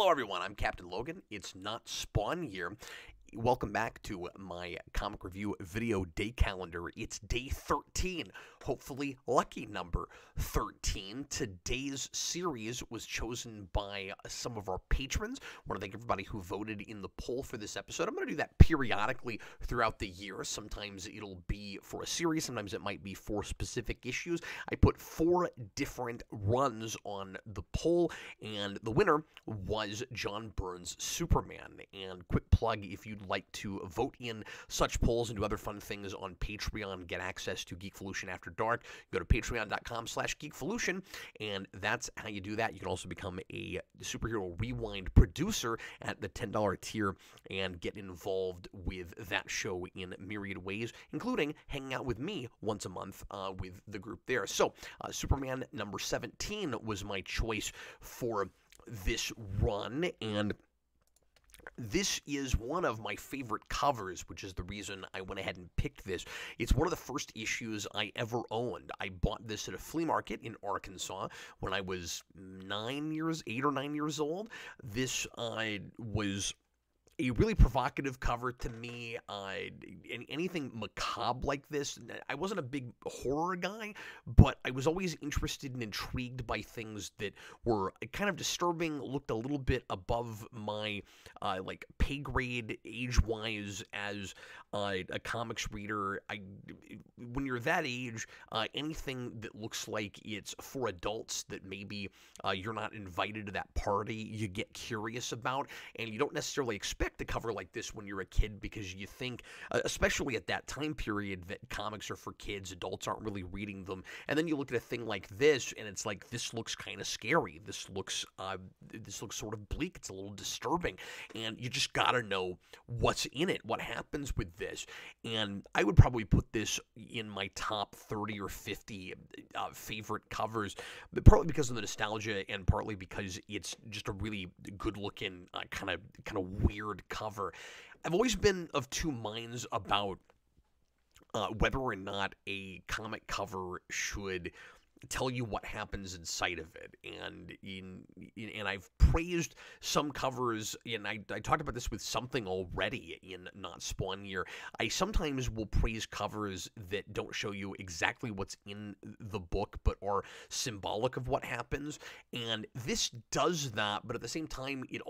Hello, everyone. I'm Captain Logan. It's not Spawn here. Welcome back to my comic review video day calendar. It's day 13, hopefully lucky number 13. Today's series was chosen by some of our patrons. I want to thank everybody who voted in the poll for this episode. I'm going to do that periodically throughout the year. Sometimes it'll be for a series, sometimes it might be for specific issues. I put 4 different runs on the poll, and the winner was John Byrne's Superman. And quick plug, if you'd like to vote in such polls and do other fun things on Patreon, get access to Geekvolution After Dark, go to patreon.com/Geekvolution, and that's how you do that. You can also become a Superhero Rewind producer at the $10 tier and get involved with that show in myriad ways, including hanging out with me once a month with the group there. So, Superman number 17 was my choice for this run, and this is one of my favorite covers, which is the reason I went ahead and picked this. It's one of the first issues I ever owned. I bought this at a flea market in Arkansas when I was 8 or 9 years old. This was a really provocative cover to me. Anything macabre like this, I wasn't a big horror guy, but I was always interested and intrigued by things that were kind of disturbing, looked a little bit above my pay grade age-wise as a comics reader. When you're that age, anything that looks like it's for adults that maybe you're not invited to that party, you get curious about, and you don't necessarily expect a cover like this when you're a kid, because you think, especially at that time period, that comics are for kids, adults aren't really reading them, and then you look at a thing like this, and it's like, this looks kind of scary, this looks sort of bleak, it's a little disturbing, and you just gotta know what's in it, what happens with this. And I would probably put this in my top 30 or 50 favorite covers, but partly because of the nostalgia and partly because it's just a really good-looking, kind of weird cover. I've always been of two minds about whether or not a comic cover should tell you what happens inside of it, and I've praised some covers, and I talked about this with something already in Not Spawn Year. I sometimes will praise covers that don't show you exactly what's in the book, but are symbolic of what happens, and this does that, but at the same time, it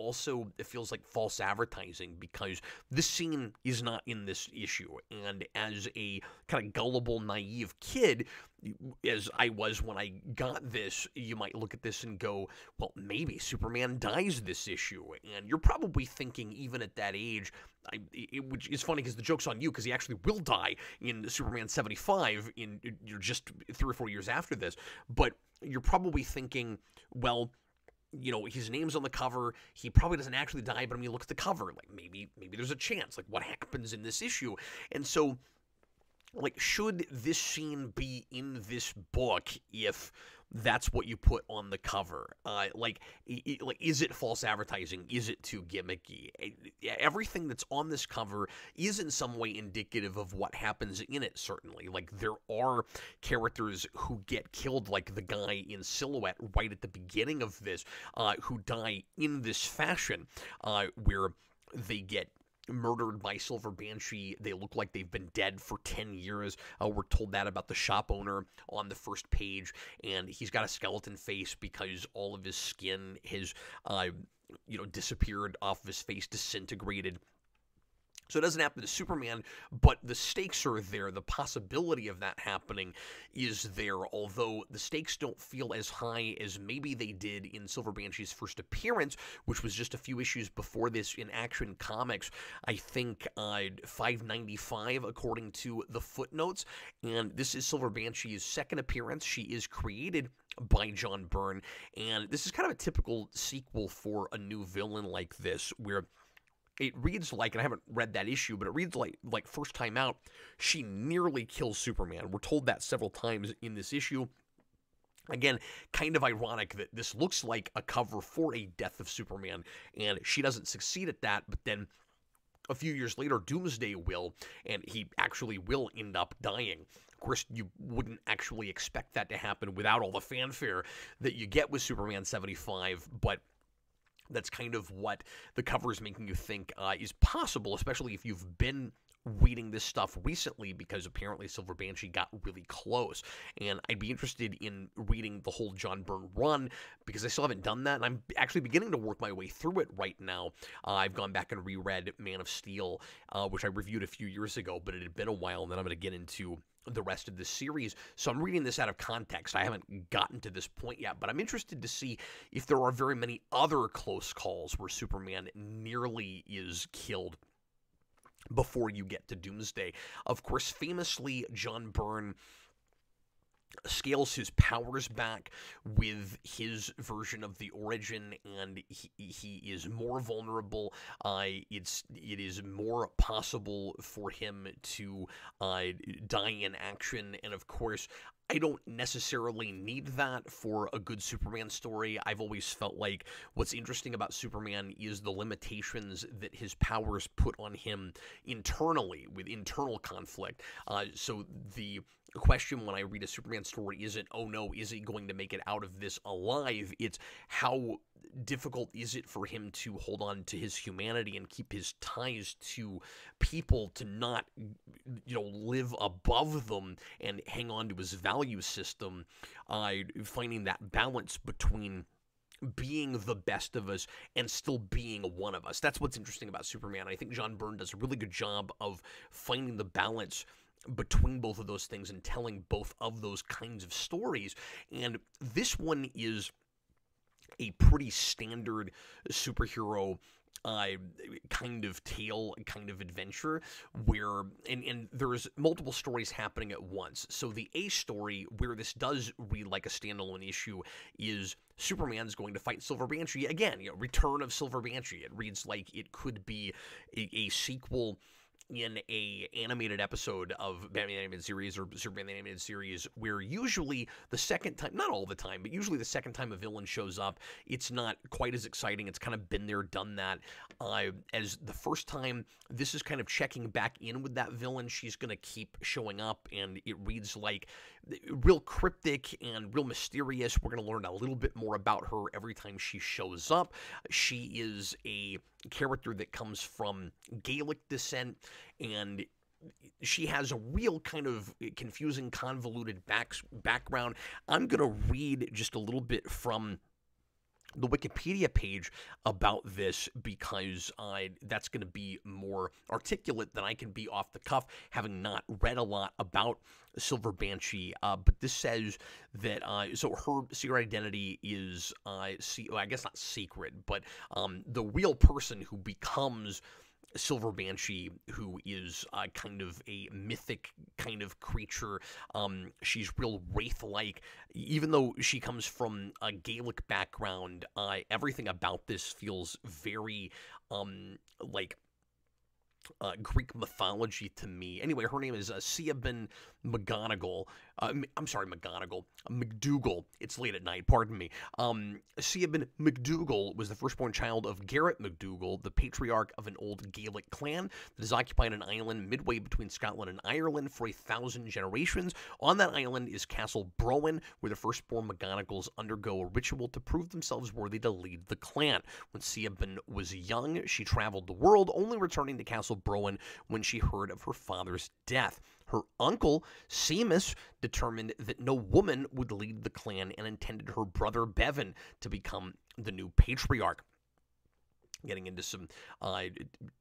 feels like false advertising, because this scene is not in this issue, and as a kind of gullible, naive kid, as I was when I got this, you might look at this and go, well, maybe Superman dies this issue. And you're probably thinking, even at that age, which is funny because the joke's on you, because he actually will die in Superman 75, you're just 3 or 4 years after this. But you're probably thinking, well, you know, his name's on the cover, he probably doesn't actually die, but I mean, look at the cover, like, maybe there's a chance, like, what happens in this issue? And so, like, should this scene be in this book if that's what you put on the cover? Is it false advertising? Is it too gimmicky? Everything that's on this cover is in some way indicative of what happens in it, certainly. Like, there are characters who get killed, like the guy in Silhouette right at the beginning of this, who die in this fashion, where they get murdered by Silver Banshee. They look like they've been dead for 10 years. We're told that about the shop owner on the first page, and he's got a skeleton face because all of his skin has, disappeared off of his face, disintegrated. So it doesn't happen to Superman, but the stakes are there. The possibility of that happening is there, although the stakes don't feel as high as maybe they did in Silver Banshee's first appearance, which was just a few issues before this in Action Comics, I think 595, according to the footnotes. And this is Silver Banshee's second appearance. She is created by John Byrne, and this is kind of a typical sequel for a new villain like this, where it reads like, and I haven't read that issue, but it reads like first time out, she nearly kills Superman. We're told that several times in this issue. Again, kind of ironic that this looks like a cover for a Death of Superman, and she doesn't succeed at that, but then a few years later, Doomsday will, and he actually will end up dying. Of course, you wouldn't actually expect that to happen without all the fanfare that you get with Superman 75, but That's kind of what the cover is making you think is possible, especially if you've been reading this stuff recently, because apparently Silver Banshee got really close. And I'd be interested in reading the whole John Byrne run, because I still haven't done that, and I'm actually beginning to work my way through it right now. I've gone back and reread Man of Steel, which I reviewed a few years ago, but it had been a while, and then I'm going to get into the rest of the series. So I'm reading this out of context. I haven't gotten to this point yet, but I'm interested to see if there are very many other close calls where Superman nearly is killed before you get to Doomsday. Of course, famously, John Byrne scales his powers back with his version of the origin, and he is more vulnerable. It is more possible for him to die in action, and of course, I don't necessarily need that for a good Superman story. I've always felt like what's interesting about Superman is the limitations that his powers put on him internally, with internal conflict. So the question when I read a Superman story isn't, oh no, is he going to make it out of this alive? It's how difficult is it for him to hold on to his humanity and keep his ties to people, to not, live above them and hang on to his value system, finding that balance between being the best of us and still being one of us. That's what's interesting about Superman. I think John Byrne does a really good job of finding the balance between both of those things and telling both of those kinds of stories. And this one is a pretty standard superhero kind of tale, kind of adventure, where, and there's multiple stories happening at once. So the A story, where this does read like a standalone issue, is Superman's going to fight Silver Banshee again, Return of Silver Banshee. It reads like it could be a sequel in a animated episode of Batman Animated Series or Superman the Animated Series, where usually the second time, not all the time, but usually the second time a villain shows up, it's not quite as exciting. It's kind of been there, done that. As the first time, this is kind of checking back in with that villain. She's going to keep showing up, and it reads like real cryptic and real mysterious. We're going to learn a little bit more about her every time she shows up. She is a character that comes from Gaelic descent, and she has a real kind of confusing, convoluted background. I'm going to read just a little bit from the Wikipedia page about this, because that's going to be more articulate than I can be off the cuff, having not read a lot about Silver Banshee. But this says that, so her secret identity is, I guess not secret, but the real person who becomes Silver Banshee, who is kind of a mythic kind of creature. She's real wraith-like. Even though she comes from a Gaelic background, everything about this feels very like Greek mythology to me. Anyway, her name is Siobhan McGonagall. McDougal. It's late at night, pardon me. Siobhan McDougal was the firstborn child of Garrett McDougal, the patriarch of an old Gaelic clan that has occupied an island midway between Scotland and Ireland for 1,000 generations. On that island is Castle Browen, where the firstborn McGonagalls undergo a ritual to prove themselves worthy to lead the clan. When Siobhan was young, she traveled the world, only returning to Castle Browen when she heard of her father's death. Her uncle, Seamus, determined that no woman would lead the clan and intended her brother Bevan to become the new patriarch. Getting into some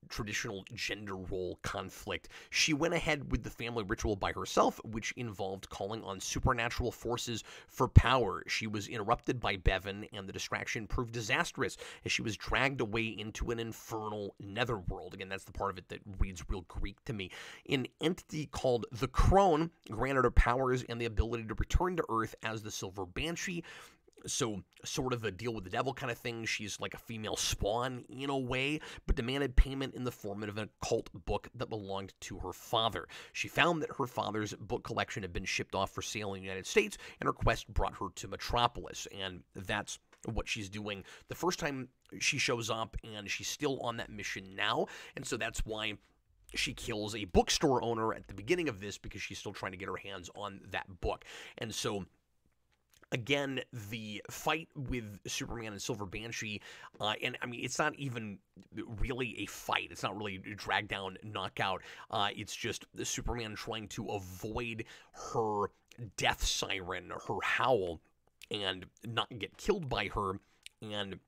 traditional gender role conflict. She went ahead with the family ritual by herself, which involved calling on supernatural forces for power. She was interrupted by Bevan, and the distraction proved disastrous as she was dragged away into an infernal netherworld. Again, that's the part of it that reads real Greek to me. An entity called the Crone granted her powers and the ability to return to Earth as the Silver Banshee. So sort of a deal with the devil kind of thing. She's like a female Spawn in a way, but demanded payment in the form of an occult book that belonged to her father. She found that her father's book collection had been shipped off for sale in the United States, and her quest brought her to Metropolis, and that's what she's doing the first time she shows up, and she's still on that mission now, and so that's why she kills a bookstore owner at the beginning of this, because she's still trying to get her hands on that book. And so again, the fight with Superman and Silver Banshee, and I mean, it's not even really a fight. It's not really a drag down knockout. It's just Superman trying to avoid her death siren, her howl, and not get killed by her, and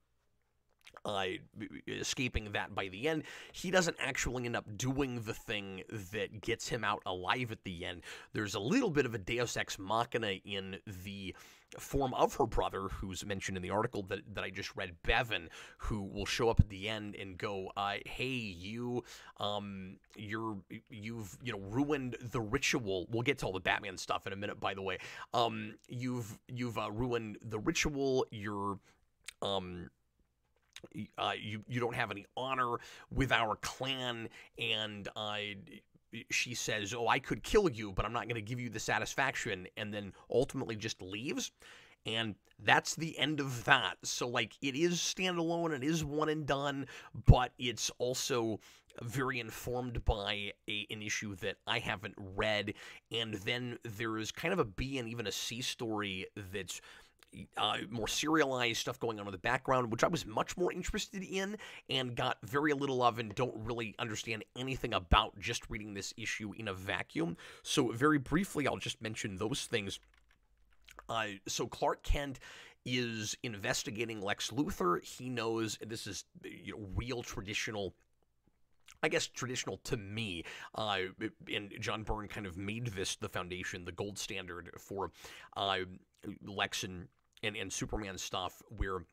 escaping that by the end. He doesn't actually end up doing the thing that gets him out alive at the end. There's a little bit of a Deus Ex Machina in the form of her brother, who's mentioned in the article that I just read, Bevan, who will show up at the end and go, "Hey, you've ruined the ritual." We'll get to all the Batman stuff in a minute, by the way. You've ruined the ritual. You don't have any honor with our clan, and she says, "Oh, I could kill you, but I'm not going to give you the satisfaction," and then ultimately just leaves, and that's the end of that. So, like, it is standalone, it is one and done, but it's also very informed by an issue that I haven't read, and then there is kind of a B and even a C story that's more serialized stuff going on in the background, which I was much more interested in and got very little of and don't really understand anything about just reading this issue in a vacuum. So very briefly, I'll just mention those things. So Clark Kent is investigating Lex Luthor. He knows this is real traditional, I guess traditional to me, and John Byrne kind of made this the foundation, the gold standard for Lex and Superman stuff, where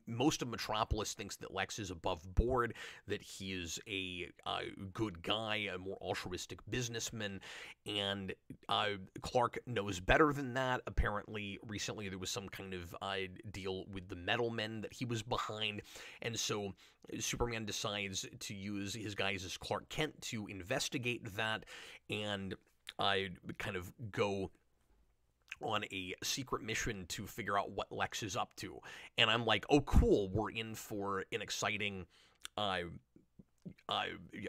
most of Metropolis thinks that Lex is above board, that he is a good guy, a more altruistic businessman, and Clark knows better than that. Apparently, recently there was some kind of deal with the Metal Men that he was behind, and so Superman decides to use his guys as Clark Kent to investigate that and kind of go on a secret mission to figure out what Lex is up to. And I'm like, oh, cool, we're in for an exciting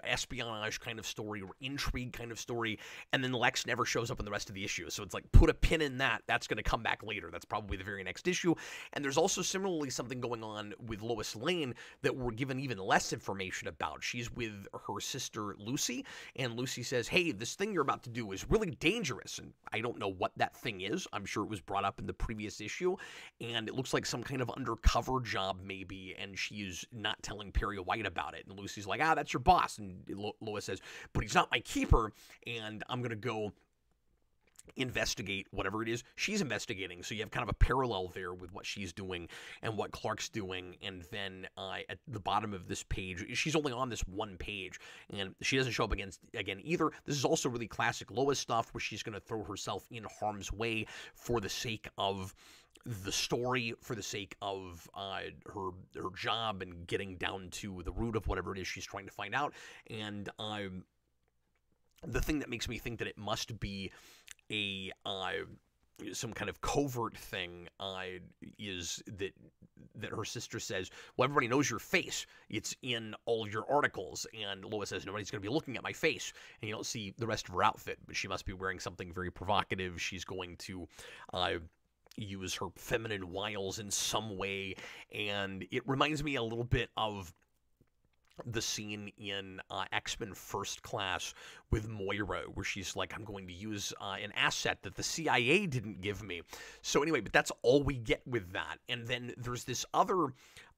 espionage kind of story or intrigue kind of story, and then Lex never shows up in the rest of the issue. So it's like, put a pin in that. That's going to come back later. That's probably the very next issue. And there's also similarly something going on with Lois Lane that we're given even less information about. She's with her sister Lucy, and Lucy says, hey, this thing you're about to do is really dangerous. And I don't know what that thing is. I'm sure it was brought up in the previous issue, and it looks like some kind of undercover job maybe, and she's not telling Perry White about it. And Lucy's like, that's your boss. And Lois says, but he's not my keeper, and I'm going to go investigate whatever it is she's investigating. So you have kind of a parallel there with what she's doing and what Clark's doing. And then at the bottom of this page, she's only on this one page, and she doesn't show up again either. This is also really classic Lois stuff, where she's going to throw herself in harm's way for the sake of the story, for the sake of her job and getting down to the root of whatever it is she's trying to find out. And the thing that makes me think that it must be a some kind of covert thing is that her sister says, well, everybody knows your face. It's in all your articles. And Lois says, nobody's going to be looking at my face. And you don't see the rest of her outfit, but she must be wearing something very provocative. She's going to use her feminine wiles in some way. And it reminds me a little bit of the scene in X-Men First Class with Moira, where she's like, I'm going to use an asset that the CIA didn't give me. So anyway, but that's all we get with that. And then there's this other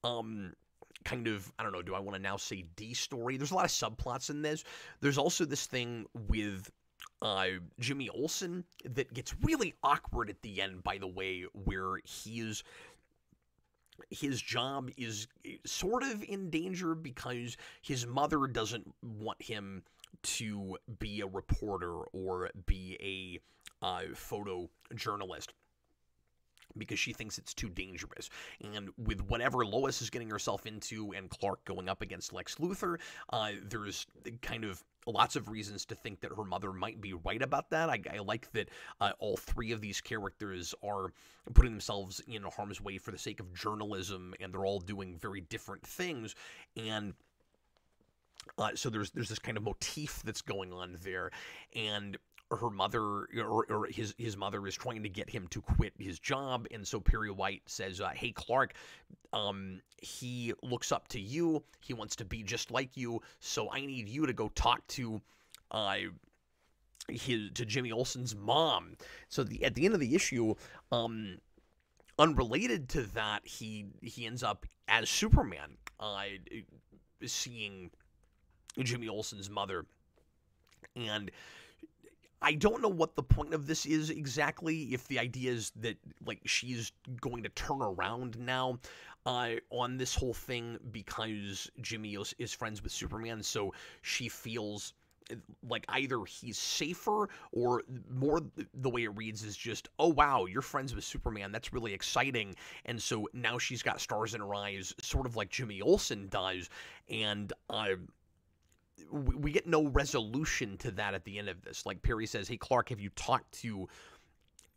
kind of, I don't know, do I want to now say D story? There's a lot of subplots in this. There's also this thing with Jimmy Olsen that gets really awkward at the end, by the way, where his job is sort of in danger because his mother doesn't want him to be a reporter or be a photojournalist, because she thinks it's too dangerous. And with whatever Lois is getting herself into and Clark going up against Lex Luthor, there's kind of lots of reasons to think that her mother might be right about that. I like that all three of these characters are putting themselves in harm's way for the sake of journalism, and they're all doing very different things. And so there's this kind of motif that's going on there. And her mother or his mother is trying to get him to quit his job, and so Perry White says, "Hey Clark, he looks up to you. He wants to be just like you. So I need you to go talk to Jimmy Olsen's mom." So at the end of the issue, unrelated to that, he ends up as Superman, seeing Jimmy Olsen's mother, and I don't know what the point of this is exactly, if the idea is that, like, she's going to turn around now on this whole thing because Jimmy is friends with Superman, so she feels like either he's safer, or more the way it reads is just, oh wow, you're friends with Superman, that's really exciting, and so now she's got stars in her eyes, sort of like Jimmy Olsen does, and we get no resolution to that at the end of this. Like, Perry says, "Hey Clark, have you talked to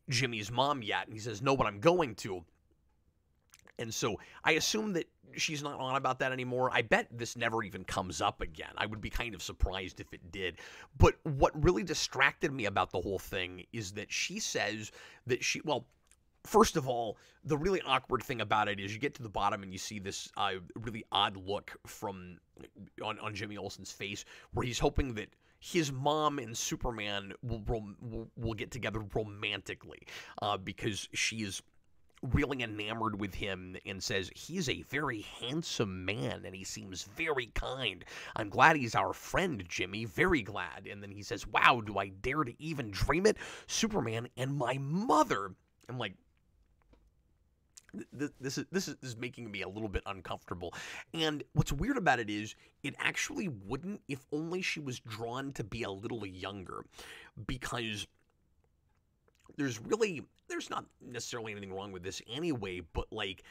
Jimmy's mom yet?" And he says, "No, but I'm going to." And so I assume that she's not on about that anymore. I bet this never even comes up again. I would be kind of surprised if it did. But what really distracted me about the whole thing is that she says that well, first of all, the really awkward thing about it is you get to the bottom and you see this really odd look on Jimmy Olsen's face, where he's hoping that his mom and Superman will get together romantically, because she is really enamored with him and says he's a very handsome man and he seems very kind. I'm glad he's our friend, Jimmy, very glad. And then he says, "Wow, do I dare to even dream it? Superman and my mother." I'm like, this is making me a little bit uncomfortable. And what's weird about it is it actually wouldn't, if only she was drawn to be a little younger, because there's not necessarily anything wrong with this anyway, but like,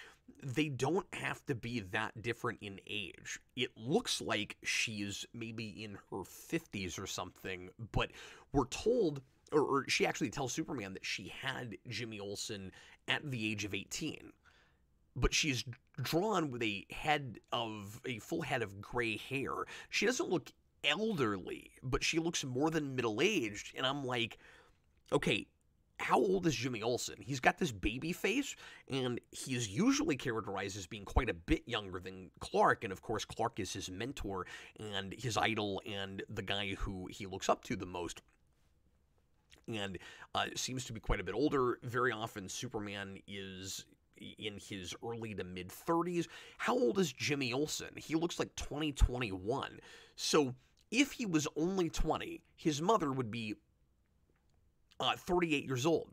they don't have to be that different in age. It looks like she's maybe in her 50s or something, but we're told, or she actually tells Superman that she had Jimmy Olsen at the age of 18. But she's drawn with a full head of gray hair. She doesn't look elderly, but she looks more than middle-aged. And I'm like, okay, how old is Jimmy Olsen? He's got this baby face, and he's usually characterized as being quite a bit younger than Clark. And of course, Clark is his mentor and his idol and the guy who he looks up to the most. And seems to be quite a bit older. Very often, Superman is in his early to mid 30s. How old is Jimmy Olsen? He looks like 21. So if he was only 20, his mother would be 38 years old.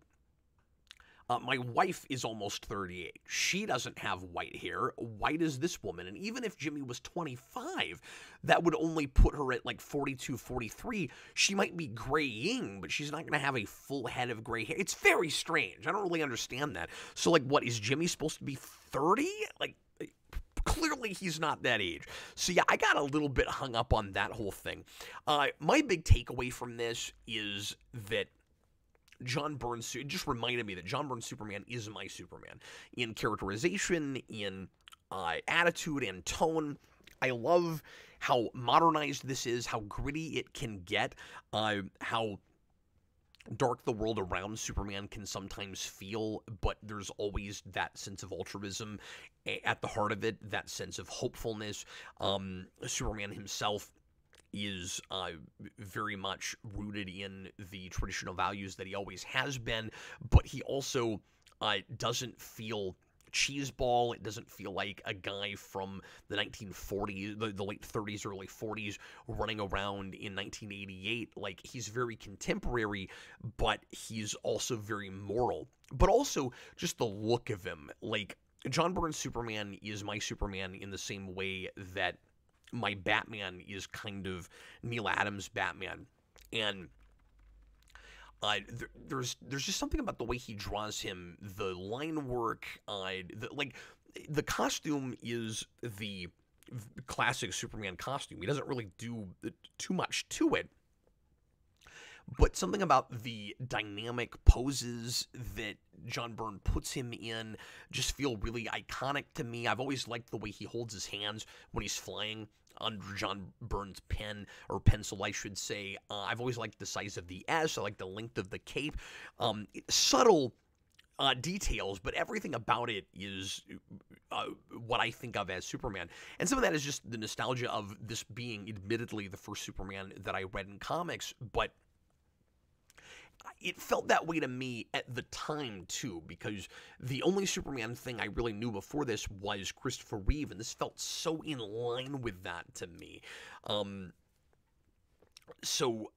My wife is almost 38. She doesn't have white hair. White is this woman. And even if Jimmy was 25, that would only put her at like 42, 43. She might be graying, but she's not going to have a full head of gray hair. It's very strange. I don't really understand that. So, like, what, is Jimmy supposed to be 30? Like, clearly he's not that age. So yeah, I got a little bit hung up on that whole thing. My big takeaway from this is that John Byrne's, it just reminded me that John Byrne's Superman is my Superman. In characterization, in attitude and tone. I love how modernized this is, how gritty it can get, how dark the world around Superman can sometimes feel, but there's always that sense of altruism at the heart of it, that sense of hopefulness. Superman himself is very much rooted in the traditional values that he always has been, but he also doesn't feel cheeseball. It doesn't feel like a guy from the 1940s, the late 30s, early 40s, running around in 1988. Like, he's very contemporary, but he's also very moral. But also, just the look of him. Like, John Byrne's Superman is my Superman in the same way that my Batman is kind of Neil Adams' Batman. And there's just something about the way he draws him, the line work, the costume is the classic Superman costume. He doesn't really do too much to it, but something about the dynamic poses that John Byrne puts him in just feel really iconic to me. I've always liked the way he holds his hands when he's flying under John Byrne's pen, or pencil, I should say. I've always liked the size of the S. I like the length of the cape. Subtle details, but everything about it is what I think of as Superman. And some of that is just the nostalgia of this being admittedly the first Superman that I read in comics, but it felt that way to me at the time, too, because the only Superman thing I really knew before this was Christopher Reeve, and this felt so in line with that to me. So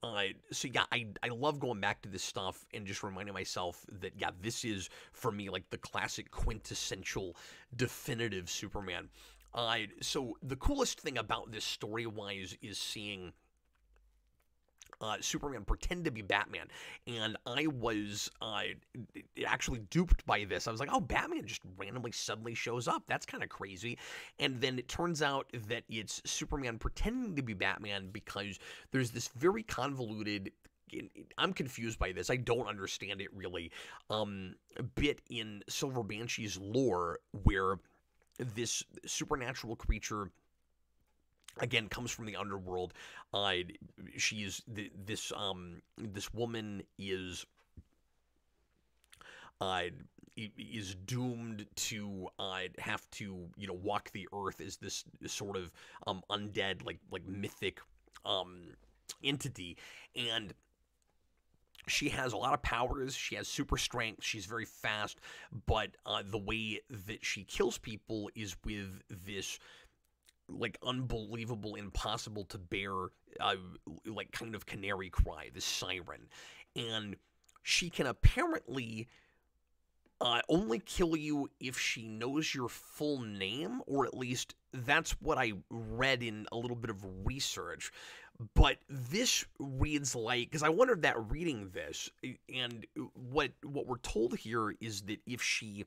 yeah, I love going back to this stuff and just reminding myself that, yeah, this is, for me, like the classic, quintessential, definitive Superman. So the coolest thing about this story-wise is seeing Superman pretend to be Batman, and I was actually duped by this. I was like, oh, Batman just randomly suddenly shows up. That's kind of crazy. And then it turns out that it's Superman pretending to be Batman because there's this very convoluted, I'm confused by this, I don't understand it really, bit in Silver Banshee's lore where this supernatural creature, again, comes from the underworld. She's this woman is doomed to have to walk the earth as this sort of undead, like mythic entity, and she has a lot of powers. She has super strength. She's very fast, but the way that she kills people is with this, like, unbelievable, impossible to bear, like, kind of canary cry, this siren. And she can apparently only kill you if she knows your full name, or at least that's what I read in a little bit of research. But this reads like, because I wondered that reading this, and what we're told here is that if she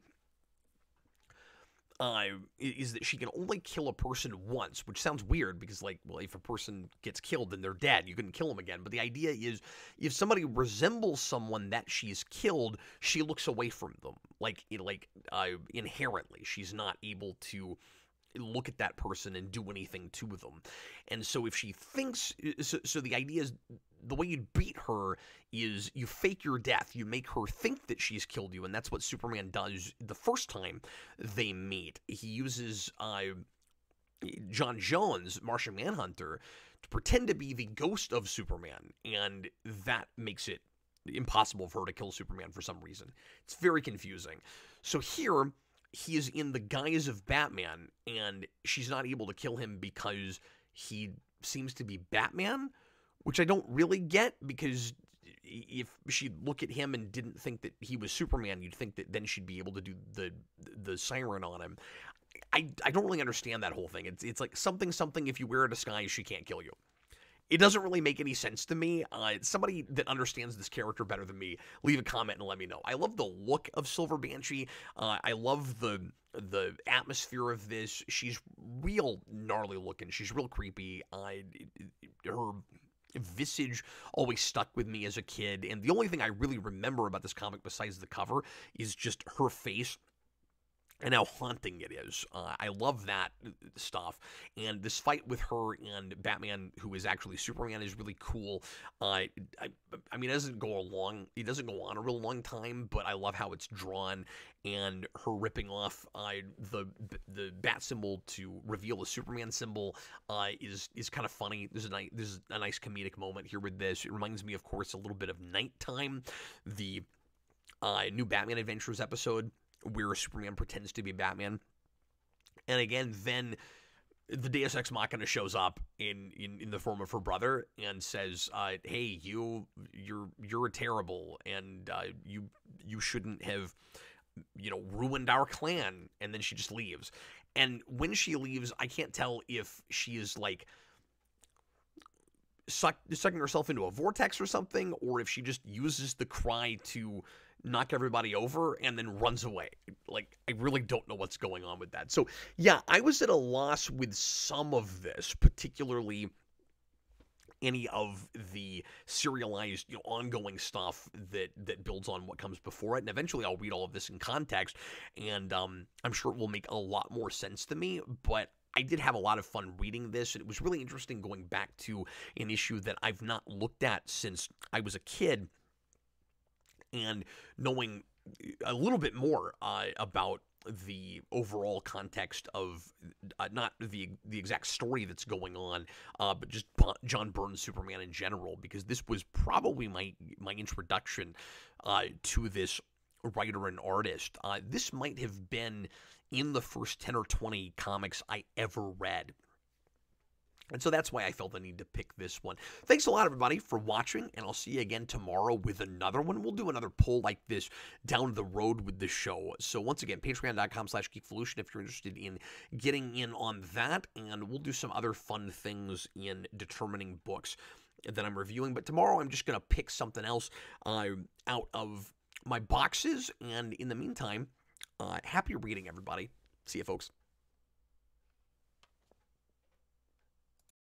is that she can only kill a person once, which sounds weird because, like, well, if a person gets killed, then they're dead. You couldn't kill them again. But the idea is if somebody resembles someone that she's killed, she looks away from them, inherently. She's not able to look at that person and do anything to them. And so if she thinks, so the idea is, the way you beat her is you fake your death. You make her think that she's killed you, and that's what Superman does the first time they meet. He uses John Jones, Martian Manhunter, to pretend to be the ghost of Superman, and that makes it impossible for her to kill Superman for some reason. It's very confusing. So here, he is in the guise of Batman, and she's not able to kill him because he seems to be Batman, which I don't really get, because if she'd look at him and didn't think that he was Superman, you'd think that then she'd be able to do the siren on him. I don't really understand that whole thing. It's like something, if you wear a disguise, she can't kill you. It doesn't really make any sense to me. Somebody that understands this character better than me, leave a comment and let me know. I love the look of Silver Banshee. I love the atmosphere of this. She's real gnarly looking. She's real creepy. Her visage always stuck with me as a kid, and the only thing I really remember about this comic besides the cover is just her face and how haunting it is. I love that stuff. And this fight with her and Batman, who is actually Superman, is really cool. I mean, it doesn't go on a real long time, but I love how it's drawn, and her ripping off the bat symbol to reveal the Superman symbol is kind of funny. There's a nice comedic moment here with this. It reminds me, of course, a little bit of Nighttime, the new Batman Adventures episode, where Superman pretends to be Batman. And again, then the Deus Ex Machina shows up in the form of her brother and says, hey, you're terrible, and you shouldn't have ruined our clan. And then she just leaves. And when she leaves, I can't tell if she is like sucking herself into a vortex or something, or if she just uses the cry to knock everybody over and then runs away. Like, I really don't know what's going on with that. So yeah, I was at a loss with some of this, particularly any of the serialized, ongoing stuff that builds on what comes before it. And eventually I'll read all of this in context, and I'm sure it will make a lot more sense to me, but I did have a lot of fun reading this, and it was really interesting going back to an issue that I've not looked at since I was a kid, and knowing a little bit more about the overall context of not the exact story that's going on, but just John Byrne's Superman in general, because this was probably my introduction to this writer and artist. This might have been in the first 10 or 20 comics I ever read. And so that's why I felt the need to pick this one. Thanks a lot, everybody, for watching, and I'll see you again tomorrow with another one. We'll do another poll like this down the road with the show. So once again, patreon.com/geekvolution if you're interested in getting in on that, and we'll do some other fun things in determining books that I'm reviewing. But tomorrow I'm just going to pick something else out of my boxes, and in the meantime, happy reading, everybody. See you, folks.